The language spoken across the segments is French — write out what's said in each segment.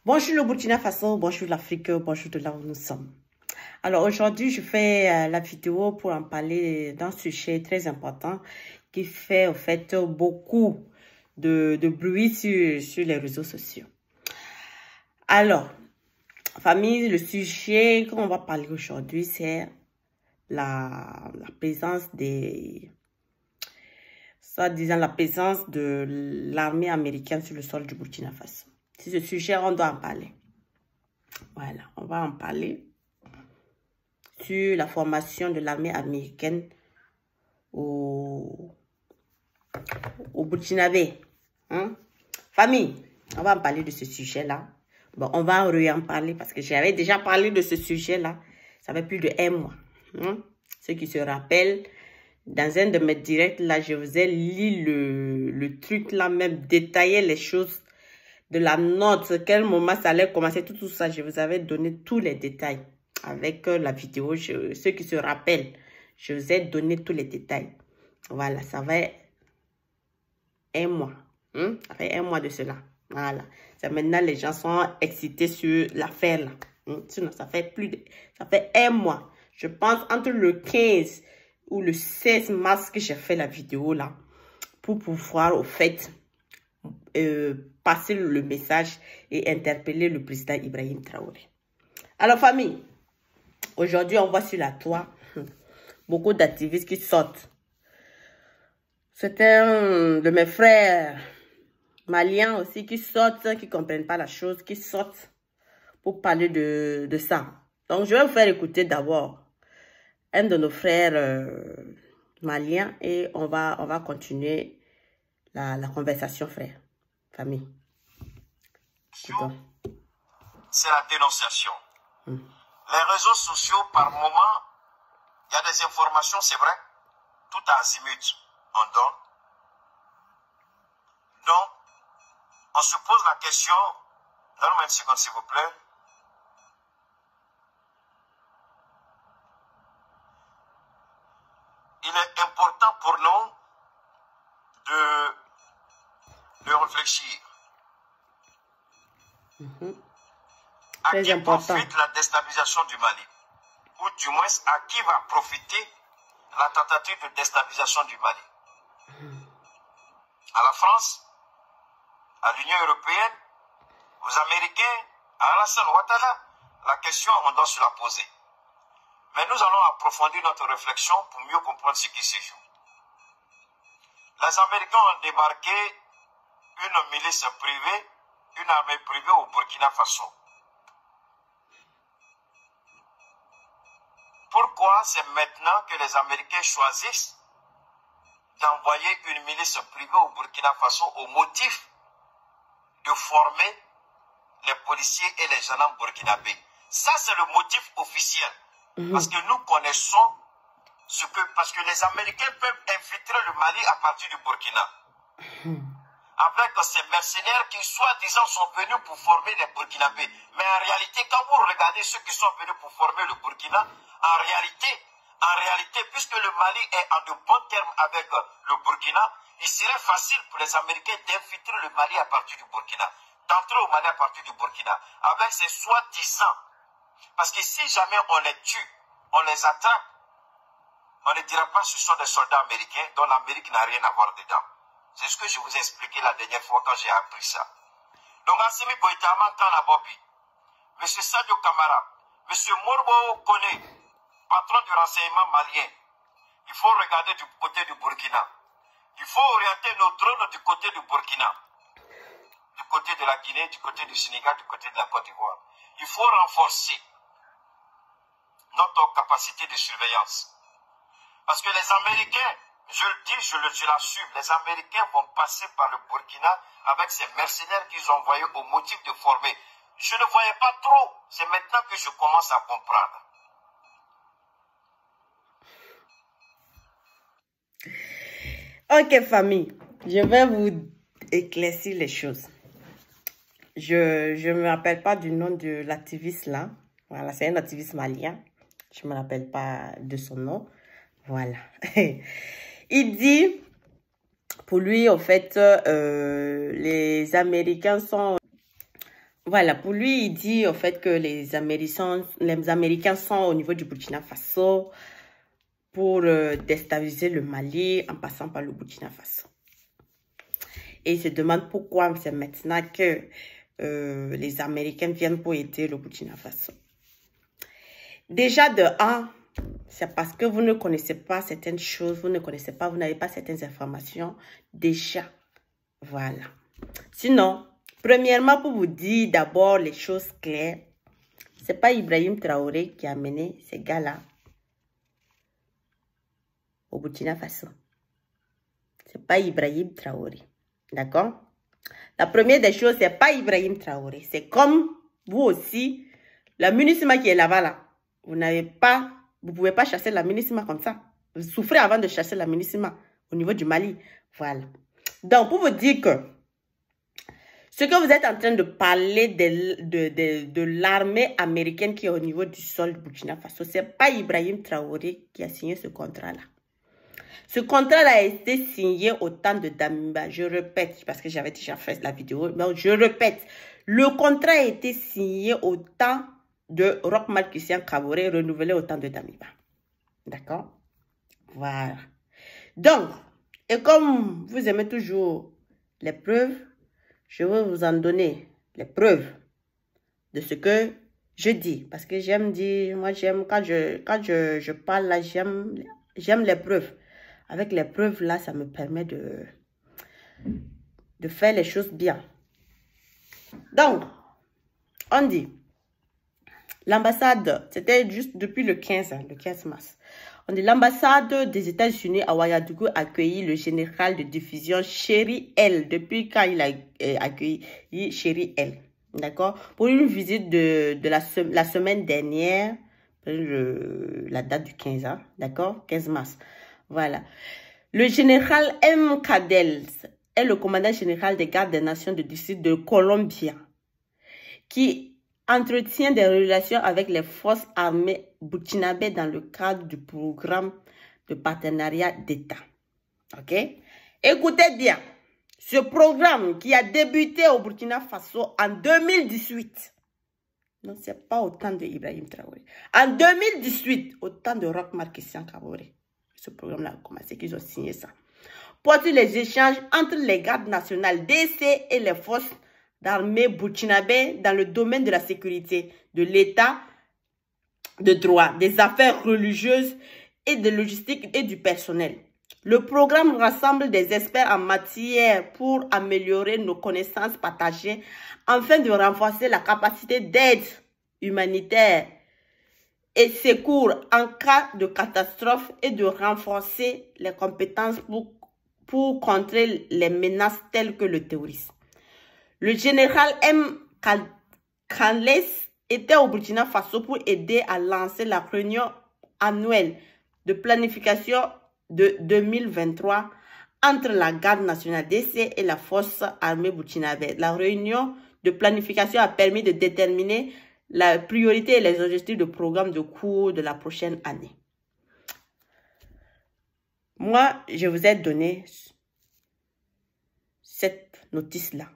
Bonjour le Burkina Faso, bonjour l'Afrique, bonjour de là où nous sommes. Alors aujourd'hui, je fais la vidéo pour en parler d'un sujet très important qui fait au fait beaucoup de bruit sur les réseaux sociaux. Alors, famille, le sujet qu'on va parler aujourd'hui, c'est la présence la présence de l'armée américaine sur le sol du Burkina Faso. C'est ce sujet, on doit en parler. Voilà, on va en parler sur la formation de l'armée américaine au Burkinabé. Hein? Famille, on va en parler de ce sujet-là. Bon, on va en parler parce que j'avais déjà parlé de ce sujet-là. Ça fait plus de 1 mois. Hein? Ceux qui se rappellent, dans un de mes directs, là, je vous ai lu le truc là, même détaillé les choses de la note, quel moment ça allait commencer, tout ça. Je vous avais donné tous les détails avec la vidéo. Ceux qui se rappellent, je vous ai donné tous les détails. Voilà, ça fait 1 mois. Hein? Ça fait 1 mois de cela. Voilà. Maintenant, les gens sont excités sur l'affaire là. Hein? Sinon, ça fait 1 mois. Je pense entre le 15 ou le 16 mars que j'ai fait la vidéo là pour pouvoir au fait passer le message et interpeller le président Ibrahim Traoré. Alors famille, aujourd'hui on voit sur la toile beaucoup d'activistes qui sortent. C'est un de mes frères maliens aussi qui sortent, qui ne comprennent pas la chose, qui sortent pour parler de ça. Donc je vais vous faire écouter d'abord un de nos frères maliens et on va continuer la conversation, frère. Famille. C'est la dénonciation. Les réseaux sociaux, par moment, il y a des informations, c'est vrai, tout à azimut, on donne. Donc, on se pose la question, donne-moi une seconde s'il vous plaît. Il est important pour nous de réfléchir. À qui profite la déstabilisation du Mali? Ou du moins, à qui va profiter la tentative de déstabilisation du Mali? À la France? À l'Union européenne? Aux Américains? À Alassane Ouattara? La question, on doit se la poser. Mais nous allons approfondir notre réflexion pour mieux comprendre ce qui se joue. Les Américains ont débarqué une milice privée, une armée privée au Burkina Faso. Pourquoi c'est maintenant que les Américains choisissent d'envoyer une milice privée au Burkina Faso au motif de former les policiers et les gendarmes burkinabés? Ça, c'est le motif officiel. Parce que nous connaissons parce que les Américains peuvent infiltrer le Mali à partir du Burkina. Avec ces mercenaires qui, soi-disant, sont venus pour former les Burkinabés. Mais en réalité, quand vous regardez ceux qui sont venus pour former le Burkina, en réalité, puisque le Mali est en de bons termes avec le Burkina, il serait facile pour les Américains d'infiltrer le Mali à partir du Burkina, d'entrer au Mali à partir du Burkina, avec ces soi-disant. Parce que si jamais on les tue, on les attrape, on ne dira pas que ce sont des soldats américains dont l'Amérique n'a rien à voir dedans. C'est ce que je vous ai expliqué la dernière fois quand j'ai appris ça. Donc, Assimi Goïta, Mankana Bobby, M. Sadio Kamara, M. Morbo Kone, patron du renseignement malien, il faut regarder du côté du Burkina. Il faut orienter nos drones du côté du Burkina, du côté de la Guinée, du côté du Sénégal, du côté de la Côte d'Ivoire. Il faut renforcer notre capacité de surveillance. Parce que les Américains, je le dis, je l'assume, les Américains vont passer par le Burkina avec ces mercenaires qu'ils ont envoyés au motif de former. Je ne voyais pas trop. C'est maintenant que je commence à comprendre. Ok, famille, je vais vous éclaircir les choses. Je ne me rappelle pas du nom de l'activiste là. Voilà, c'est un activiste malien. Je ne me rappelle pas de son nom. Voilà. Il dit, pour lui, en fait, les Américains sont Voilà, pour lui, il dit au fait que les Américains sont au niveau du Burkina Faso pour déstabiliser le Mali en passant par le Burkina Faso. Et il se demande pourquoi c'est maintenant que les Américains viennent pour aider le Burkina Faso. Déjà de 1, c'est parce que vous ne connaissez pas certaines choses, vous n'avez pas certaines informations. Déjà, voilà. Sinon, premièrement, pour vous dire d'abord les choses claires, c'est pas Ibrahim Traoré qui a mené ces gars-là au Burkina Faso. C'est pas Ibrahim Traoré. D'accord? La première des choses, c'est pas Ibrahim Traoré. C'est comme vous aussi, la MINUSMA qui est là-bas, là. Vous pouvez pas chasser la MINUSMA comme ça. Vous souffrez avant de chasser la MINUSMA au niveau du Mali. Voilà. Donc, pour vous dire que ce que vous êtes en train de parler de l'armée américaine qui est au niveau du sol du Burkina Faso, c'est pas Ibrahim Traoré qui a signé ce contrat-là. Ce contrat a été signé au temps de Damiba. Je répète, parce que j'avais déjà fait la vidéo. Donc, je répète. Le contrat a été signé au temps de Roch Marc Christian Kaboré, renouvelé au temps de Damiba. D'accord? Voilà. Donc, et comme vous aimez toujours les preuves, je vais vous en donner les preuves de ce que je dis. Parce que j'aime dire, moi j'aime, quand je parle là, j'aime les preuves. Avec les preuves là, ça me permet de faire les choses bien. Donc, on dit, l'ambassade, c'était juste depuis le 15 mars. On dit, l'ambassade des États-Unis à Ouagadougou a accueilli le général de division Chéri L. Depuis quand il a accueilli Chéri L. D'accord? Pour une visite de la semaine dernière, la date du 15, hein, d'accord? 15 mars. Voilà. Le général M. Cadels est le commandant général des gardes des Nations du district de Colombia, qui entretient des relations avec les forces armées burkinabées dans le cadre du programme de partenariat d'État. Ok? Écoutez bien, ce programme qui a débuté au Burkina Faso en 2018, non, ce n'est pas au temps de Ibrahim Traoré. En 2018, au temps de Roch Marc Christian Kaboré, ce programme-là a commencé, qu'ils ont signé ça. Porte les échanges entre les gardes nationales DC et les forces d'armée burkinabé dans le domaine de la sécurité, de l'État de droit, des affaires religieuses et de logistique et du personnel. Le programme rassemble des experts en matière pour améliorer nos connaissances partagées afin de renforcer la capacité d'aide humanitaire et secours en cas de catastrophe et de renforcer les compétences pour contrer les menaces telles que le terrorisme. Le général M. Canles était au Burkina Faso pour aider à lancer la réunion annuelle de planification de 2023 entre la garde nationale DC et la force armée burkinabé. La réunion de planification a permis de déterminer la priorité et les objectifs de programme de cours de la prochaine année. Moi, je vous ai donné cette notice-là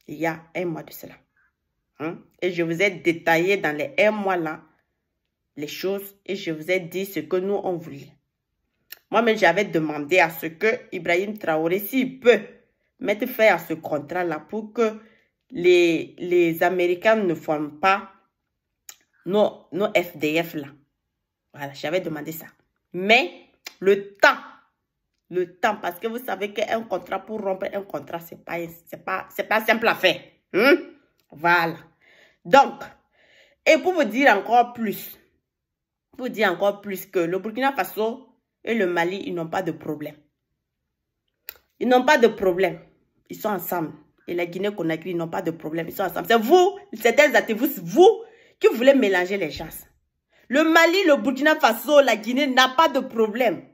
il y a un mois de cela. Et je vous ai détaillé dans les un mois là les choses et je vous ai dit ce que nous on voulait. Moi-même, j'avais demandé à ce que Ibrahim Traoré, s'il peut, mettre fin à ce contrat-là pour que les Américains ne forment pas nos FDF là. Voilà, j'avais demandé ça. Mais le temps, parce que vous savez qu'un contrat, pour rompre un contrat, c'est pas simple à faire. Voilà. Donc, et pour vous dire encore plus, que le Burkina Faso et le Mali, ils n'ont pas de problème. Ils n'ont pas de problème. Ils sont ensemble. Et la Guinée-Conakry, ils n'ont pas de problème. Ils sont ensemble. C'est vous, certains activistes, vous, qui voulez mélanger les gens. Le Mali, le Burkina Faso, la Guinée n'a pas de problème.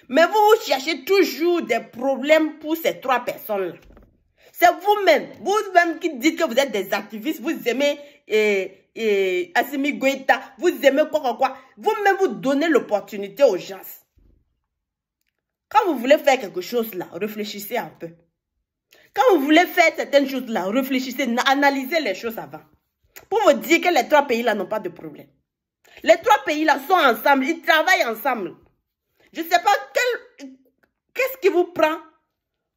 Mais vous cherchez toujours des problèmes pour ces trois personnes-là. C'est vous-même qui dites que vous êtes des activistes, vous aimez Assimi Goïta, vous aimez quoi. Vous-même, vous donnez l'opportunité aux gens. Quand vous voulez faire quelque chose là, réfléchissez un peu. Quand vous voulez faire certaines choses là, réfléchissez, analysez les choses avant. Pour vous dire que les 3 pays-là n'ont pas de problème. Les 3 pays-là sont ensemble, ils travaillent ensemble. Je ne sais pas qu'est-ce qui vous prend.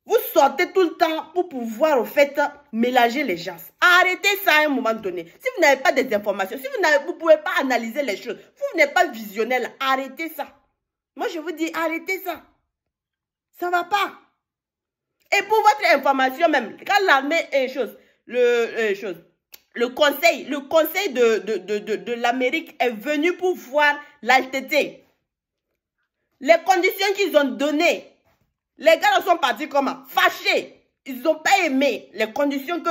Vous sortez tout le temps pour pouvoir, au fait, mélanger les gens. Arrêtez ça à un moment donné. Si vous n'avez pas des informations, si vous ne pouvez pas analyser les choses, vous n'êtes pas visionnel, arrêtez ça. Moi, je vous dis, arrêtez ça. Ça ne va pas. Et pour votre information même, quand l'armée est le conseil de l'Amérique est venu pour voir l'ALTT. Les conditions qu'ils ont données, les gars sont partis comment? Fâchés. Ils n'ont pas aimé les conditions que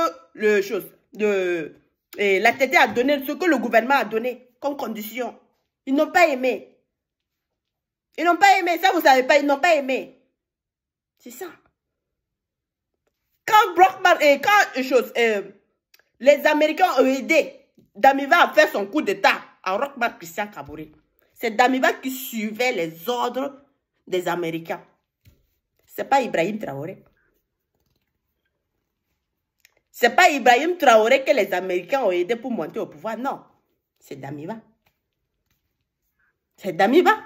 l'ALTT a donné, ce que le gouvernement a donné comme condition. Ils n'ont pas aimé. Ils n'ont pas aimé. Ça, vous ne savez pas, ils n'ont pas aimé. C'est ça. Quand les Américains ont aidé Damiba à faire son coup d'État à Roch-Marc Christian Kaboré, c'est Damiba qui suivait les ordres des Américains. Ce n'est pas Ibrahim Traoré. Ce n'est pas Ibrahim Traoré que les Américains ont aidé pour monter au pouvoir. Non, c'est Damiba. C'est Damiba.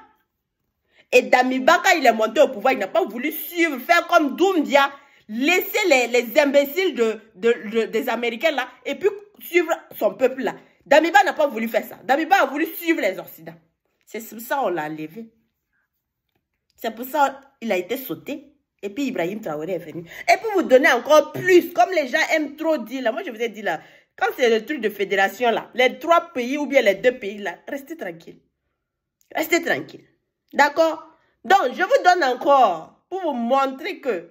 Et Damiba, quand il est monté au pouvoir, il n'a pas voulu suivre, faire comme Doumbia, laisser les imbéciles des Américains là, et puis suivre son peuple là. Damiba n'a pas voulu faire ça. Damiba a voulu suivre les Occidentaux. C'est pour ça qu'on l'a enlevé. C'est pour ça qu'il a été sauté. Et puis Ibrahim Traoré est venu. Et pour vous donner encore plus, comme les gens aiment trop dire là, moi je vous ai dit là, quand c'est le truc de fédération là, les 3 pays ou bien les 2 pays là, restez tranquille. Restez tranquille. D'accord? Donc, je vous donne encore, pour vous montrer que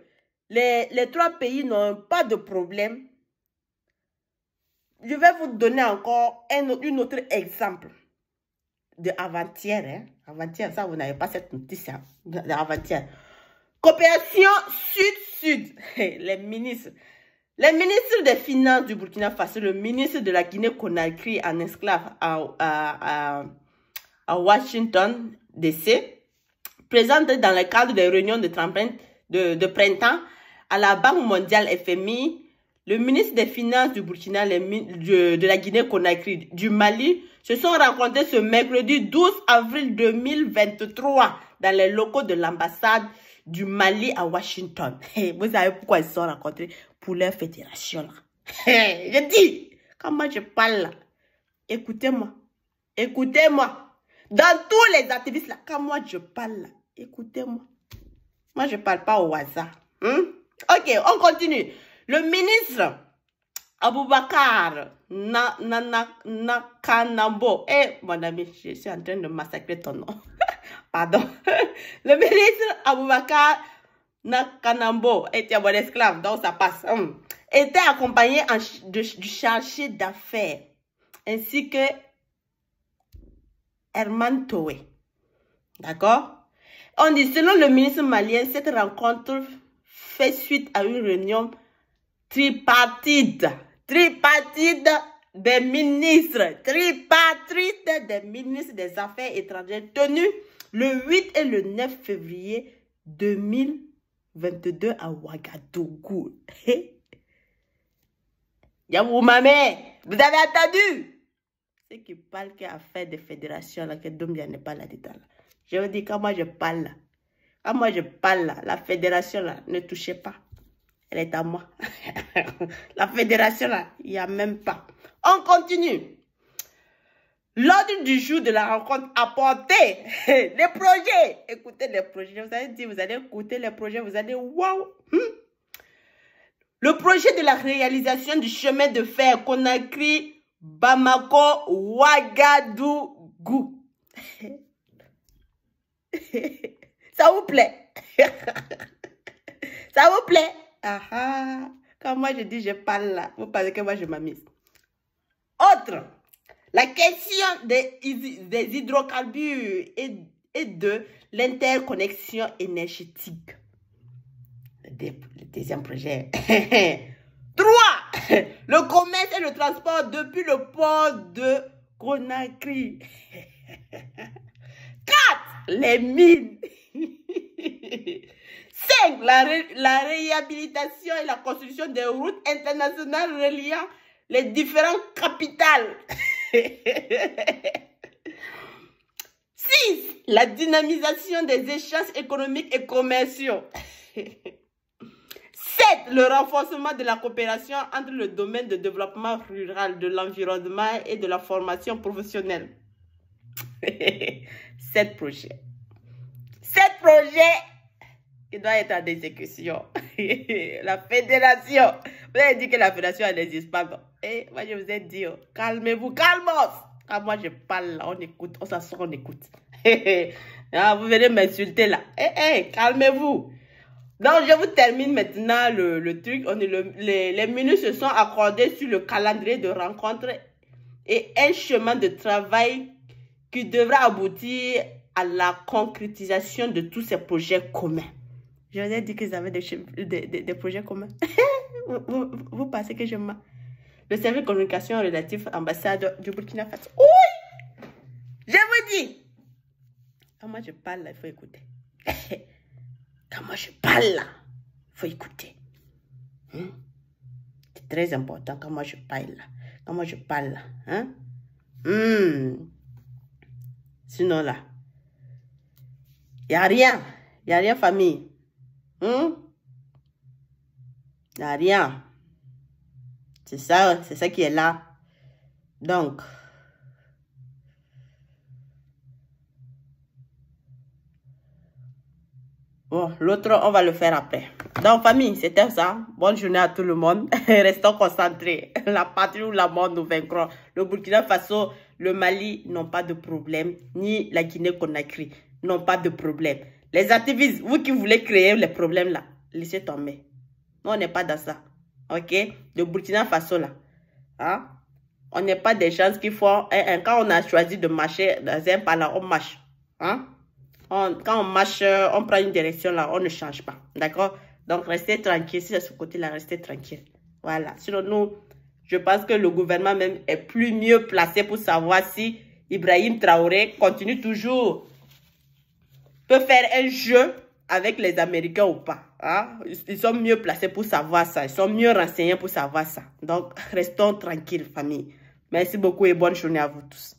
les 3 pays n'ont pas de problème, je vais vous donner encore un autre exemple de avant-hier. Hein? Avant-hier, ça, vous n'avez pas cette notice. Hein? Avant-hier. Coopération Sud-Sud. Les ministres des Finances du Burkina Faso, le ministre de la Guinée-Conakry en esclave à Washington, D.C., présente dans le cadre des réunions de printemps à la Banque mondiale FMI, le ministre des Finances du Burkina, de la Guinée-Conakry, du Mali, se sont rencontrés ce mercredi 12 avril 2023 dans les locaux de l'ambassade du Mali à Washington. Vous savez pourquoi ils se sont rencontrés? Pour leur fédération. Je dis, quand moi je parle là, écoutez-moi. Écoutez-moi. Dans tous les activistes là, quand moi je parle là, écoutez-moi. Moi je ne parle pas au hasard. Ok, on continue. Le ministre Aboubakar Nakanambo. Mon ami, je suis en train de massacrer ton nom. Pardon. Le ministre Aboubakar Nakanambo était mon esclave, donc ça passe. Était accompagné du chargé d'affaires ainsi que Herman Toé. D'accord? On dit, selon le ministre malien, cette rencontre fait suite à une réunion tripartite des ministres, des Affaires étrangères tenue le 8 et le 9 février 2022 à Ouagadougou. Yamoumame, vous avez entendu? Ceux qui parlent qu'il y a affaire de fédération, là, que Doumbia n'est pas là-dedans. Je vous dis, quand moi je parle là, la fédération là, ne touchez pas. Elle est à moi. La fédération là, il n'y a même pas. On continue. L'ordre du jour de la rencontre apporté les projets. Écoutez les projets. Vous allez dire, vous allez écouter les projets, vous allez waouh. Le projet de la réalisation du chemin de fer Conakry, Bamako, Ouagadougou. Ça vous plaît? Ça vous plaît? Quand moi je dis je parle là, vous parlez que moi je m'amuse. Autre, la question des hydrocarbures et de l'interconnexion énergétique. Le deuxième projet. 3. Le commerce et le transport depuis le port de Conakry. 4. Les mines. 5. La réhabilitation et la construction des routes internationales reliant les différentes capitales. 6. La dynamisation des échanges économiques et commerciaux. 7. Le renforcement de la coopération entre le domaine de développement rural, de l'environnement et de la formation professionnelle. 7 projets. 7 projets qui doivent être en exécution. La fédération. Vous avez dit que la fédération n'existe pas. Et moi, je vous ai dit, oh, calmez-vous, calmos. Quand moi, je parle, là, on écoute, on s'assoit, on écoute. Ah, vous venez m'insulter là. Calmez-vous. Donc, je vous termine maintenant le truc. Les minutes se sont accordées sur le calendrier de rencontre et un chemin de travail qui devra aboutir à la concrétisation de tous ces projets communs. Je vous ai dit qu'ils avaient des projets communs. vous pensez que je mens? Le service de communication relatif ambassade du Burkina Faso. Oui! Je vous dis. Quand moi je parle là, il faut écouter. Quand moi je parle là, il faut écouter. C'est très important quand moi je parle là. Quand moi je parle là. Sinon là, il n'y a rien. Il n'y a rien, famille. Il n'y a rien. C'est ça qui est là. Donc, bon, l'autre, on va le faire après. Donc, famille, c'était ça. Bonne journée à tout le monde. Restons concentrés. La patrie ou la mort, nous vaincrons. Le Burkina Faso, le Mali n'ont pas de problème. Ni la Guinée-Conakry n'ont pas de problème. Les activistes, vous qui voulez créer les problèmes là, laissez tomber. Nous, on n'est pas dans ça. Ok? Le Burkina Faso là. Hein? On n'est pas des gens qui font... Quand on a choisi de marcher dans un parlant, on marche. Hein? Quand on marche, on prend une direction là, on ne change pas. D'accord? Donc, restez tranquille. Si c'est ce côté-là, restez tranquille. Voilà. Sinon, nous, je pense que le gouvernement même est plus mieux placé pour savoir si Ibrahim Traoré continue toujours, peut faire un jeu avec les Américains ou pas. Hein? Ils sont mieux placés pour savoir ça. Ils sont mieux renseignés pour savoir ça. Donc, restons tranquilles, famille. Merci beaucoup et bonne journée à vous tous.